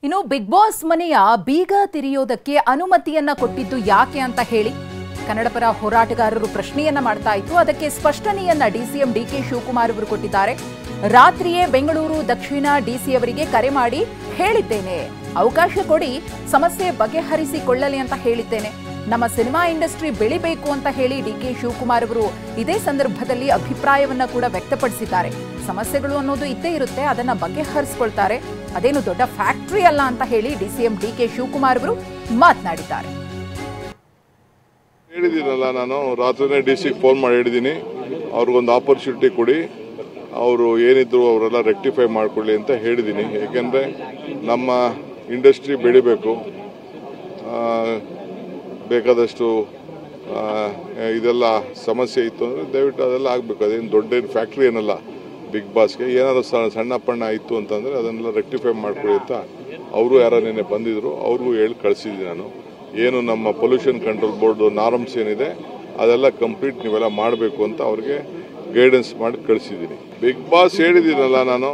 ಇನ್ನು big boss ಮನೆಯ ಬೀಗ ತೆರೆಯೋದಕ್ಕೆ ಅನುಮತಿಯನ್ನ ಕೊಟ್ಟಿದ್ದು ಯಾಕೆ ಅಂತ ಹೇಳಿ ಕನ್ನಡಪರ ಹೋರಾಟಗಾರರು ಪ್ರಶ್ನೆಯನ್ನ ಮಾಡ್ತಾ ಇತ್ತು. ಅದಕ್ಕೆ ಸ್ಪಷ್ಟನೆಯನ್ನ ಡಿಸಿಎಂ ಡಿಕೆ ಶಿವಕುಮಾರ್ ಅವರು ಕೊಟ್ಟಿದ್ದಾರೆ. ರಾತ್ರಿಯೇ ಬೆಂಗಳೂರು ದಕ್ಷಿಣ ಡಿಸಿ ಅವರಿಗೆ ಕರೆ ಮಾಡಿ ಹೇಳಿದ್ದೇನೆ, ಅವಕಾಶ ಕೊಡಿ, ಸಮಸ್ಯೆ ಬಗೆಹರಿಸಿಕೊಳ್ಳಲಿ ಅಂತ ಹೇಳಿದ್ದೇನೆ. ನಮ್ಮ ಸಿನಿಮಾ ಇಂಡಸ್ಟ್ರಿ ಬೆಳಿಬೇಕು ಅಂತ ಹೇಳಿ ಡಿಕೆ ಶಿವಕುಮಾರ್ ಅವರು ಇದೇ ಸಂದರ್ಭದಲ್ಲಿ ಅಭಿಪ್ರಾಯವನ್ನ ಕೂಡ ವ್ಯಕ್ತಪಡಿಸಿದ್ದಾರೆ. ಸಮಸ್ಯೆಗಳು ಅನ್ನೋದು ಇದ್ದೇ ಇರುತ್ತೆ, ಅದನ್ನ ಬಗೆಹರಿಸಿಕೊಳ್ತಾರೆ, ಅದೇನು ದೊಡ್ಡ ಫ್ಯಾಕ್ಟರಿ ಅಲ್ಲ ಅಂತ ಹೇಳಿ ಡಿಸಿಎಂ ಡಿಕೆ ಶಿವಕುಮಾರ್ ಅವರು ಮಾತನಾಡಿದ್ದಾರೆ. ಹೇಳಿದ್ದೀನಲ್ಲ, ನಾನು ರಾತ್ರಿನೇ ಡಿಸಿಗೆ ಫೋನ್ ಮಾಡಿ ಹೇಳಿದ್ದೀನಿ, ಅವ್ರಿಗೊಂದು ಆಪರ್ಚುನಿಟಿ ಕೊಡಿ, ಅವರು ಏನಿದ್ರು ಅವರೆಲ್ಲ ರೆಕ್ಟಿಫೈ ಮಾಡಿಕೊಳ್ಳಿ ಅಂತ ಹೇಳಿದ್ದೀನಿ. ಏಕೆಂದರೆ ನಮ್ಮ ಇಂಡಸ್ಟ್ರಿ ಬೆಳಿಬೇಕು, ಬೇಕಾದಷ್ಟು ಇದೆಲ್ಲ ಸಮಸ್ಯೆ ಇತ್ತು ಅಂದರೆ ದಯವಿಟ್ಟು ಅದೆಲ್ಲ ಆಗಬೇಕು. ಅದೇನು ದೊಡ್ಡ ಫ್ಯಾಕ್ಟ್ರಿ ಏನಲ್ಲ, ಬಿಗ್ ಬಾಸ್ಗೆ ಏನಾದರೂ ಸಣ್ಣ ಪಣ್ಣ ಇತ್ತು ಅಂತಂದರೆ ಅದನ್ನೆಲ್ಲ ರೆಕ್ಟಿಫೈ ಮಾಡ್ಕೊಳ್ಳಿ ಅಂತ ಅವರು ಯಾರೋ ನಿನ್ನೆ ಬಂದಿದ್ದರು, ಅವ್ರಿಗೂ ಹೇಳಿ ಕಳಿಸಿದ್ದೀನಿ ನಾನು. ಏನು ನಮ್ಮ ಪೊಲ್ಯೂಷನ್ ಕಂಟ್ರೋಲ್ ಬೋರ್ಡ್ ನಾರ್ಮ್ಸ್ ಏನಿದೆ ಅದೆಲ್ಲ ಕಂಪ್ಲೀಟ್ ನೀವೆಲ್ಲ ಮಾಡಬೇಕು ಅಂತ ಅವ್ರಿಗೆ ಗೈಡೆನ್ಸ್ ಮಾಡಿ ಕಳಿಸಿದ್ದೀನಿ. ಬಿಗ್ ಬಾಸ್ ಹೇಳಿದ್ದೀನಲ್ಲ ನಾನು.